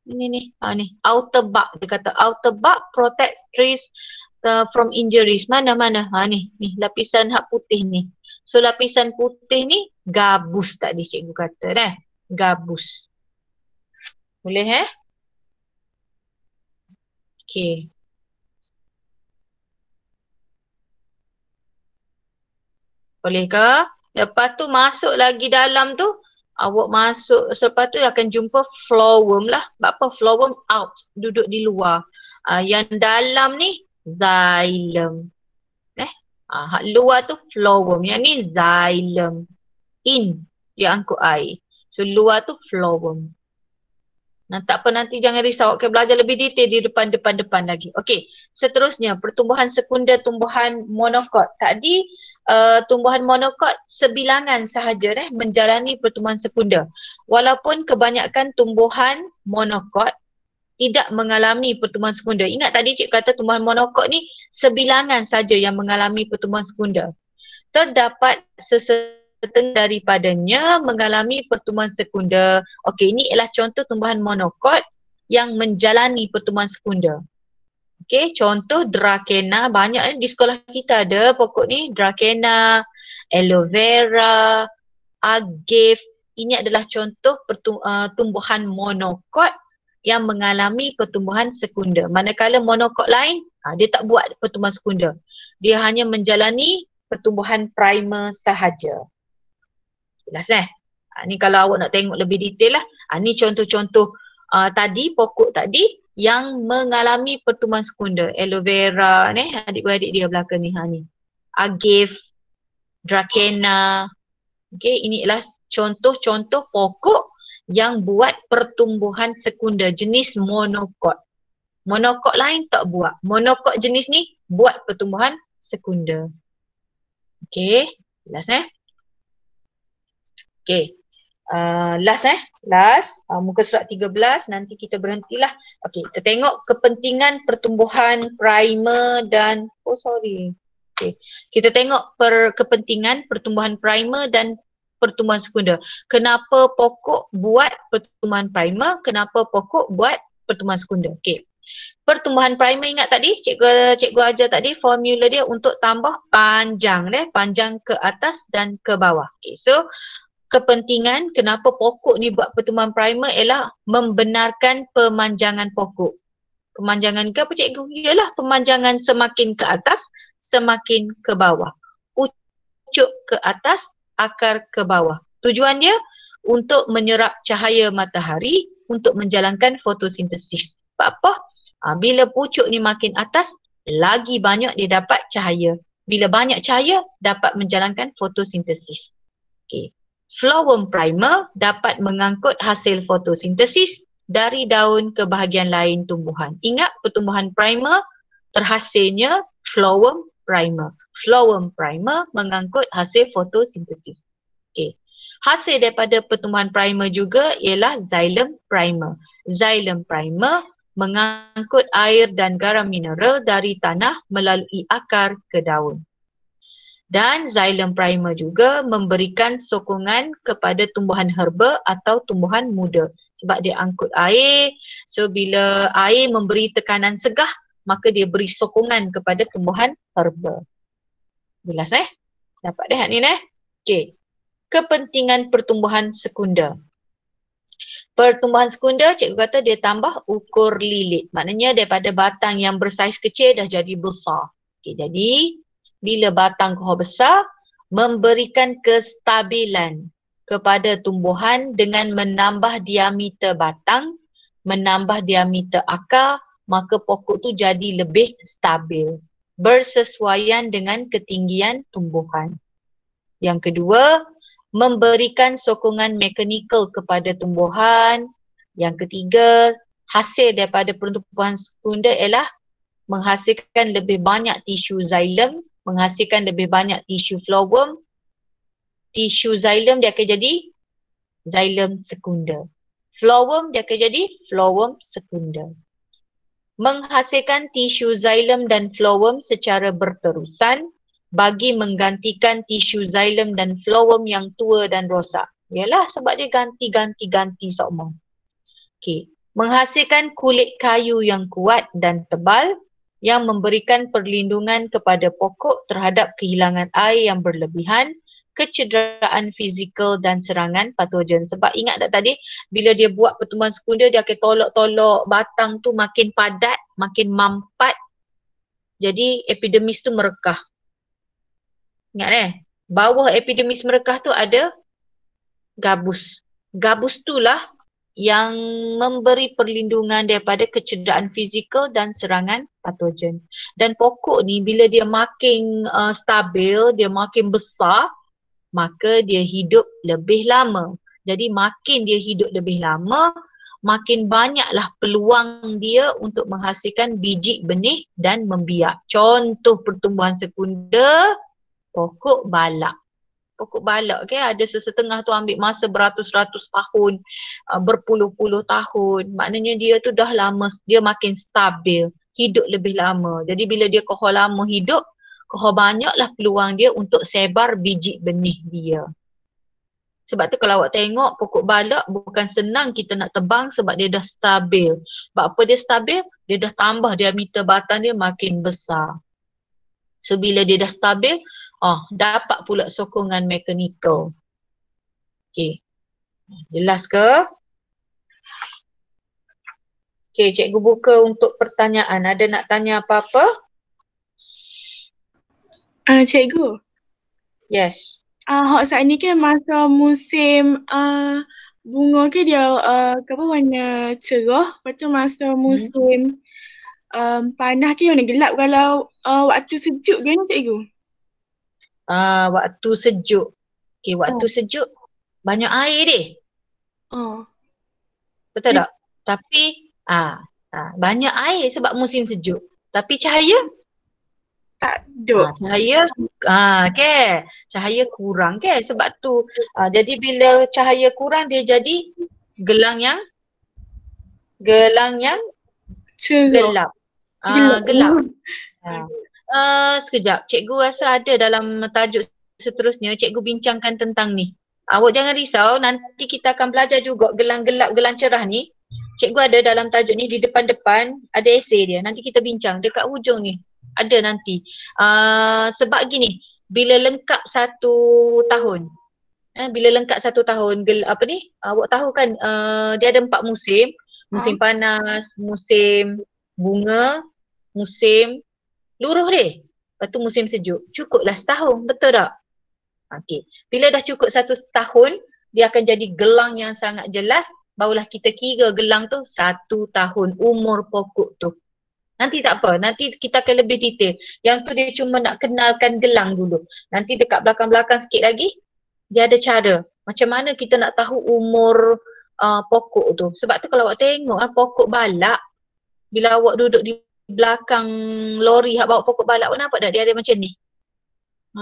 A: ni outer bark. Dia kata outer bark protects trees from injuries. Mana? Ni lapisan hak putih ni. So lapisan putih ni gabus tadi cikgu kata dah. Gabus. Boleh Okey. Boleh ke? Lepas tu masuk lagi dalam tu, awak masuk, selepas tu akan jumpa flowerworm lah. Sebab apa? Flowerworm out, duduk di luar. Yang dalam ni xylem. Hak luar tu flowerworm. Yang ni xylem. In, dia angkut air. So luar tu flowerworm. Tak apa, nanti jangan risau. Awak akan belajar lebih detail di depan lagi. Okey, seterusnya pertumbuhan sekunder, tumbuhan monokot. Tadi tumbuhan monokot sebilangan sahaja menjalani pertumbuhan sekunder. Walaupun kebanyakan tumbuhan monokot tidak mengalami pertumbuhan sekunder. Ingat tadi cikgu kata tumbuhan monokot ni sebilangan saja yang mengalami pertumbuhan sekunder. Terdapat setengah daripadanya mengalami pertumbuhan sekunder. Okey, ini ialah contoh tumbuhan monokot yang menjalani pertumbuhan sekunder. Okey, contoh Dracaena, banyak di sekolah kita ada pokok ni, Dracaena, aloe vera, agave. Ini adalah contoh tumbuhan monokot yang mengalami pertumbuhan sekunder. Manakala monokot lain, dia tak buat pertumbuhan sekunder. Dia hanya menjalani pertumbuhan primer sahaja. Jelas ni kalau awak nak tengok lebih detail lah. Ni contoh-contoh tadi, pokok tadi yang mengalami pertumbuhan sekunder. Aloe vera ni, adik-beradik dia belakang ni. Ni. Agave, Dracaena. Okay, ini adalah contoh-contoh pokok yang buat pertumbuhan sekunder jenis monokot. Monokot lain tak buat. Monokot jenis ni buat pertumbuhan sekunder. Okay, jelas Okay. Last Muka surat 13, nanti kita berhentilah. Okey, kita tengok kepentingan pertumbuhan primer dan Okey. Kita tengok kepentingan pertumbuhan primer dan pertumbuhan sekunder. Kenapa pokok buat pertumbuhan primer, kenapa pokok buat pertumbuhan sekunder. Okey. Pertumbuhan primer ingat tadi, cikgu ajar tadi formula dia untuk tambah panjang panjang ke atas dan ke bawah. Okey. So kepentingan kenapa pokok ni buat pertumbuhan primer ialah membenarkan pemanjangan pokok. Pemanjangan ke apa cikgu? Ialah pemanjangan semakin ke atas, semakin ke bawah. Pucuk ke atas, akar ke bawah. Tujuan dia untuk menyerap cahaya matahari untuk menjalankan fotosintesis. Sebab apa? Bila pucuk ni makin atas, lagi banyak dia dapat cahaya. Bila banyak cahaya, dapat menjalankan fotosintesis. Okay. Flowworm primer dapat mengangkut hasil fotosintesis dari daun ke bahagian lain tumbuhan. Ingat pertumbuhan primer terhasilnya flowworm primer. Flowworm primer mengangkut hasil fotosintesis. Okay. Hasil daripada pertumbuhan primer juga ialah xylem primer. Xylem primer mengangkut air dan garam mineral dari tanah melalui akar ke daun. Dan xylem primer juga memberikan sokongan kepada tumbuhan herba atau tumbuhan muda. Sebab dia angkut air, so bila air memberi tekanan segah, maka dia beri sokongan kepada tumbuhan herba. Jelas Dapat ni Okay. Kepentingan pertumbuhan sekunder. Pertumbuhan sekunder, cikgu kata dia tambah ukur lilit. Maknanya daripada batang yang bersaiz kecil dah jadi besar. Okay, jadi bila batang koh besar, memberikan kestabilan kepada tumbuhan dengan menambah diameter batang, menambah diameter akar, maka pokok tu jadi lebih stabil. Bersesuaian dengan ketinggian tumbuhan. Yang kedua, memberikan sokongan mekanikal kepada tumbuhan. Yang ketiga, hasil daripada pertumbuhan sekunder ialah menghasilkan lebih banyak tisu xylem, menghasilkan lebih banyak tisu flowworm. Tisu xylem dia akan jadi xylem sekunder. Flowworm dia akan jadi flowworm sekunder. Menghasilkan tisu xylem dan flowworm secara berterusan bagi menggantikan tisu xylem dan flowworm yang tua dan rosak. Yalah sebab dia ganti semua. Okey. Menghasilkan kulit kayu yang kuat dan tebal yang memberikan perlindungan kepada pokok terhadap kehilangan air yang berlebihan, kecederaan fizikal dan serangan patogen. Sebab ingat tak tadi, bila dia buat pertumbuhan sekunder, dia akan tolak-tolak batang tu makin padat, makin mampat. Jadi epidermis tu merekah. Ingat bawah epidermis merekah tu ada gabus. Gabus itulah yang memberi perlindungan daripada kecederaan fizikal dan serangan patogen. Dan pokok ni bila dia makin stabil, dia makin besar, maka dia hidup lebih lama. Jadi makin dia hidup lebih lama, makin banyaklah peluang dia untuk menghasilkan biji benih dan membiak. Contoh pertumbuhan sekunder, pokok balak. Pokok balak ada sesetengah tu ambil masa beratus-ratus tahun, berpuluh-puluh tahun. Maknanya dia tu dah lama, dia makin stabil, hidup lebih lama. Jadi bila dia kokoh lama hidup, kokoh banyaklah peluang dia untuk sebar biji benih dia. Sebab tu kalau awak tengok pokok balak bukan senang kita nak tebang sebab dia dah stabil. Sebab apa dia stabil? Dia dah tambah diameter batang dia makin besar. So bila dia dah stabil, dapat pula sokongan mekanikal. Okey. Jelas ke? Okey, cikgu buka untuk pertanyaan. Ada nak tanya apa-apa?
E: Cikgu.
A: Yes.
E: Hak saat ni kan masa musim bunga ke dia warna cerah. Lepas tu masa musim panas ke warna gelap kalau waktu sejuk kan cikgu?
A: Waktu sejuk. Okey, waktu sejuk banyak air deh. Betul tak? Tapi banyak air sebab musim sejuk. Tapi cahaya?
E: Tak ada.
A: Cahaya cahaya kurang sebab tu. Jadi bila cahaya kurang dia jadi Gelang yang
E: Cerah.
A: gelap.
E: Gelap.
A: Gelap. Sekejap. Cikgu rasa ada dalam tajuk seterusnya. Cikgu bincangkan tentang ni. Awak jangan risau. Nanti kita akan belajar juga gelang gelap, gelang cerah ni. Cikgu ada dalam tajuk ni di depan-depan ada esei dia. Nanti kita bincang dekat hujung ni. Ada nanti. Sebab gini. Bila lengkap 1 tahun. Bila lengkap 1 tahun, awak tahu kan dia ada 4 musim. Musim panas, musim bunga, musim luruh deh. Lepas tu musim sejuk. Cukuplah setahun, betul tak? Okey. Bila dah cukup 1 tahun, dia akan jadi gelang yang sangat jelas. Barulah kita kira gelang tu 1 tahun umur pokok tu. Nanti tak apa, nanti kita akan lebih detail. Yang tu dia cuma nak kenalkan gelang dulu. Nanti dekat belakang-belakang sikit lagi, dia ada cara macam mana kita nak tahu umur pokok tu. Sebab tu kalau awak tengok pokok balak, bila awak duduk di belakang lori hak bawa pokok balak, awak nampak tak dia ada macam ni?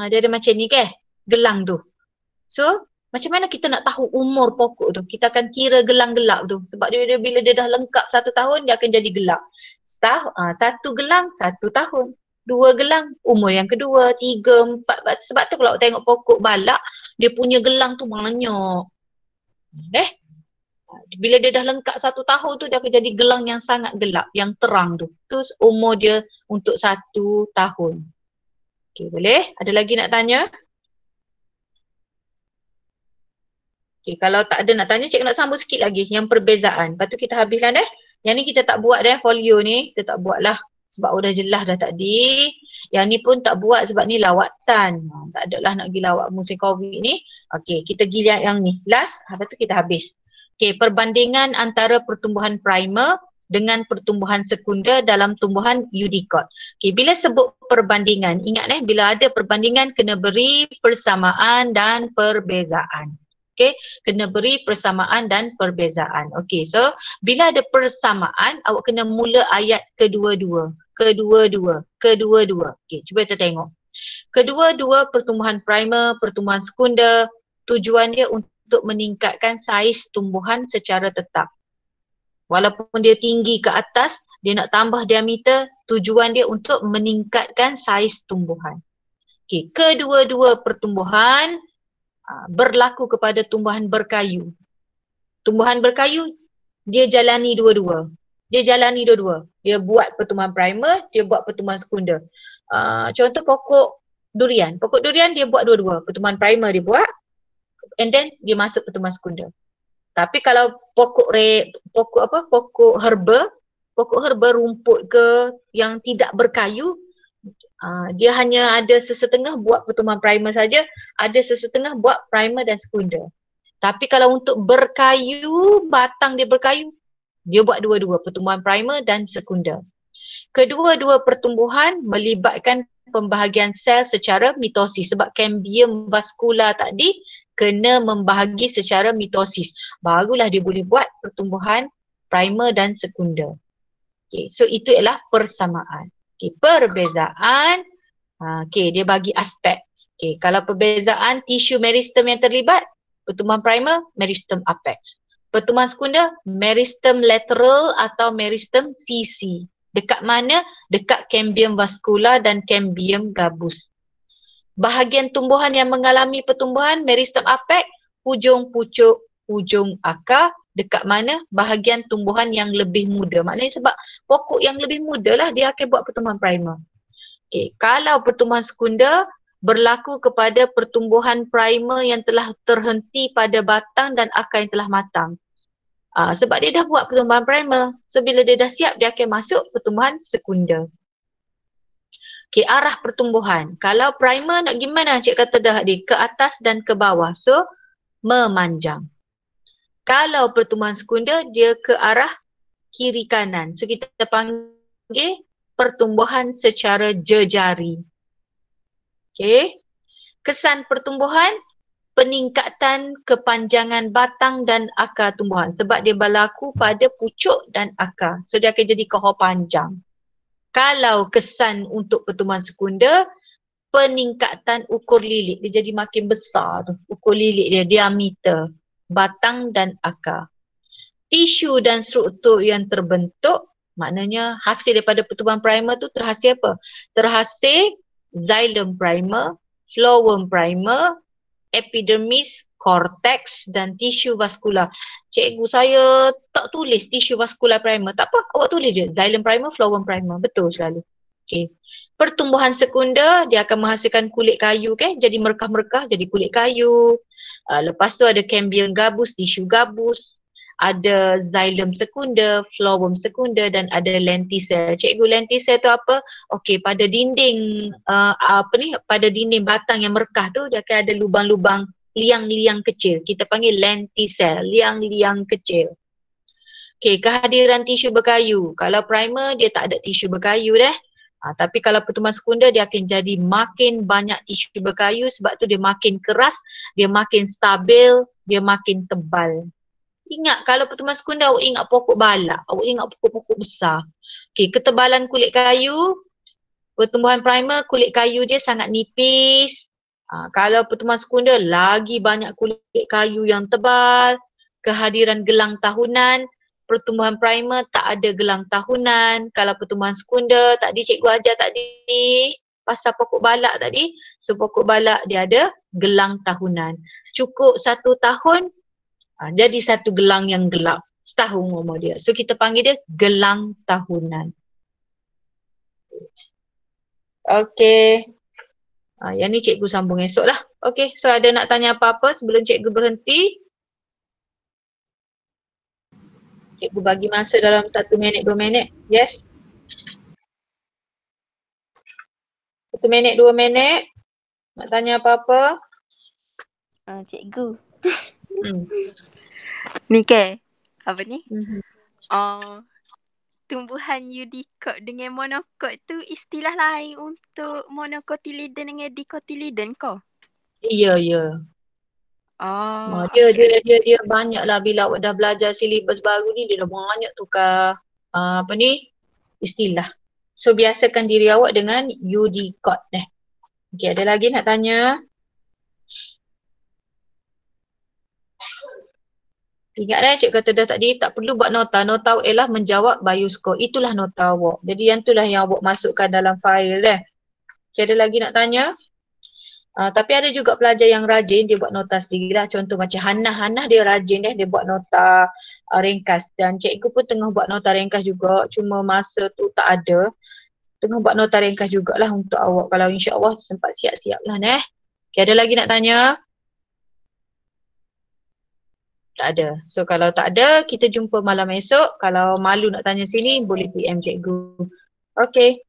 A: Dia ada macam ni ke? Gelang tu. So, macam mana kita nak tahu umur pokok tu? Kita akan kira gelang gelap tu. Sebab dia bila dia dah lengkap 1 tahun, dia akan jadi gelap. 1 gelang 1 tahun. 2 gelang umur yang kedua, 3, 4. Sebab tu kalau tengok pokok balak, dia punya gelang tu banyak. Bila dia dah lengkap 1 tahun tu, dia akan jadi gelang yang sangat gelap, yang terang tu. Tu umur dia untuk 1 tahun. Okey, boleh? Ada lagi nak tanya? Okey, kalau tak ada nak tanya, cikgu nak sambung sikit lagi yang perbezaan. Lepas tu kita habiskan Yang ni kita tak buat folio ni, kita tak buat lah. Sebab dah jelas dah tadi. Yang ni pun tak buat sebab ni lawatan. Tak ada lah nak pergi lawat musim COVID ni. Okey, kita pergi yang ni. Last, lepas tu kita habis. Okey, perbandingan antara pertumbuhan primer dengan pertumbuhan sekunder dalam tumbuhan Unicode. Okey, bila sebut perbandingan, ingat bila ada perbandingan kena beri persamaan dan perbezaan. Okey, kena beri persamaan dan perbezaan. Okey, so bila ada persamaan, awak kena mula ayat kedua-dua. Okey, cuba kita tengok. Kedua-dua pertumbuhan primer, pertumbuhan sekunder, tujuan dia untuk meningkatkan saiz tumbuhan secara tetap. Walaupun dia tinggi ke atas, dia nak tambah diameter, tujuan dia untuk meningkatkan saiz tumbuhan. Okey, kedua-dua pertumbuhan berlaku kepada tumbuhan berkayu. Tumbuhan berkayu, dia jalani dua-dua. Dia buat pertumbuhan primer, dia buat pertumbuhan sekunder. Contoh pokok durian. Pokok durian dia buat dua-dua. Pertumbuhan primer dia buat, and then dia masuk pertumbuhan sekunder. Tapi kalau pokok herba, rumput ke yang tidak berkayu, dia hanya ada sesetengah buat pertumbuhan primer saja, ada sesetengah buat primer dan sekunder. Tapi kalau untuk berkayu, batang dia berkayu, dia buat dua-dua, pertumbuhan primer dan sekunder. Kedua-dua pertumbuhan melibatkan pembahagian sel secara mitosis. Sebab cambium vascular tadi kena membahagi secara mitosis. Barulah dia boleh buat pertumbuhan primer dan sekunder. Okay, so itu ialah persamaan. Okay, perbezaan, dia bagi aspek. Okay, kalau perbezaan tisu meristem yang terlibat, pertumbuhan primer, meristem apex. Pertumbuhan sekunder, meristem lateral atau meristem sisi. Dekat mana? Dekat cambium vascular dan cambium gabus. Bahagian tumbuhan yang mengalami pertumbuhan, meristem apex, hujung pucuk, hujung akar. Dekat mana? Bahagian tumbuhan yang lebih muda. Maknanya sebab pokok yang lebih muda lah dia akan buat pertumbuhan primer. Okay. Kalau pertumbuhan sekunder berlaku kepada pertumbuhan primer yang telah terhenti pada batang dan akar yang telah matang. Sebab dia dah buat pertumbuhan primer. So bila dia dah siap, dia akan masuk pertumbuhan sekunder. Okay, arah pertumbuhan. Kalau primer nak gimana? Cik kata dah tadi, ke atas dan ke bawah. So memanjang. Kalau pertumbuhan sekunder, dia ke arah kiri kanan. So kita panggil pertumbuhan secara jejari. Okay. Kesan pertumbuhan, peningkatan kepanjangan batang dan akar tumbuhan. Sebab dia berlaku pada pucuk dan akar. So dia akan jadi kohor panjang. Kalau kesan untuk pertumbuhan sekunder, peningkatan ukur lilit. Dia jadi makin besar tu. Ukur lilit dia, diameter batang dan akar. tisu dan struktur yang terbentuk, maknanya hasil daripada pertumbuhan primer tu terhasil apa? Terhasil xylem primer, phloem primer, epidermis, cortex dan tisu vaskular. Cikgu, saya tak tulis tisu vaskular primer. Tak apa, awak tulis je xylem primer, phloem primer. Betul sekali. Okay. Pertumbuhan sekunder, dia akan menghasilkan kulit kayu, okay? Jadi merekah-merekah jadi kulit kayu. Lepas tu ada cambium gabus, tisu gabus. Ada xylem sekunder, phloem sekunder dan ada lenticel. Cikgu, lenticel tu apa? Okey, pada dinding pada dinding batang yang merekah tu dia akan ada lubang-lubang liang-liang kecil. Kita panggil lenticel, liang-liang kecil. Okey, kehadiran tisu berkayu. Kalau primer dia tak ada tisu berkayu dah. Tapi kalau pertumbuhan sekunder dia akan jadi makin banyak tisu berkayu sebab tu dia makin keras, dia makin stabil, dia makin tebal. Ingat kalau pertumbuhan sekunder awak ingat pokok balak, awak ingat pokok-pokok besar. Okey, ketebalan kulit kayu, pertumbuhan primer kulit kayu dia sangat nipis. Kalau pertumbuhan sekunder lagi banyak kulit kayu yang tebal. Kehadiran gelang tahunan, pertumbuhan primer tak ada gelang tahunan. Kalau pertumbuhan sekunder, tadi cikgu ajar tadi pasal pokok balak tadi. So pokok balak dia ada gelang tahunan. Cukup 1 tahun jadi satu gelang yang gelap. Setahun umur dia. So kita panggil dia gelang tahunan. Okey. Yang ni cikgu sambung esok lah. Okey, so ada nak tanya apa-apa sebelum cikgu berhenti? Cikgu bagi masa dalam 1 minit, 2 minit. Yes? 1 minit, 2 minit. Nak tanya apa-apa?
D: Cikgu.
A: Hmm.
D: Ni ke? Apa ni?
A: Mhm.
D: Tumbuhan Eudicot dengan monocot tu istilah lain untuk monocotyledon dengan dicotyledon ko?
A: Ya, ya. Dia banyak lah bila awak dah belajar silibus baru ni, dia dah banyak tukar istilah. So biasakan diri awak dengan Eudicot deh. Okey, ada lagi nak tanya? Ingat cikgu kata dah tadi, tak perlu buat nota. Nota awak ialah menjawab bioscore. Itulah nota awak. Jadi yang itulah yang awak masukkan dalam file deh. Okay, ada lagi nak tanya? Tapi ada juga pelajar yang rajin, dia buat nota sendiri lah. Contoh macam Hannah. Hannah dia rajin dia buat nota ringkas. Dan cikgu pun tengah buat nota ringkas juga. Cuma masa tu tak ada. Tengah buat nota ringkas jugalah untuk awak. Kalau insya-Allah sempat siap-siap lah neh. Okay, ada lagi nak tanya? Tak ada. So kalau tak ada, kita jumpa malam esok. Kalau malu nak tanya sini, boleh PM cikgu. Okay.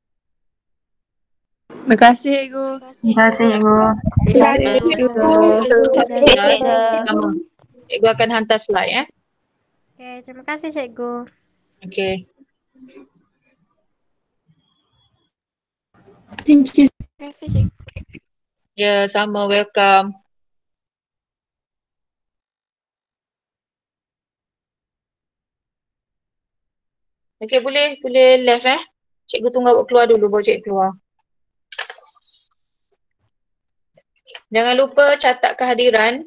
B: Terima kasih, Cikgu.
C: Terima kasih, Ibu.
A: Cikgu akan hantar slide
C: Okay, terima kasih, Cikgu.
A: Okay.
E: Thank you.
A: Ya, sama. Welcome. Okay, boleh left Cikgu tunggu awak keluar dulu, baru cikgu keluar. Jangan lupa catat kehadiran.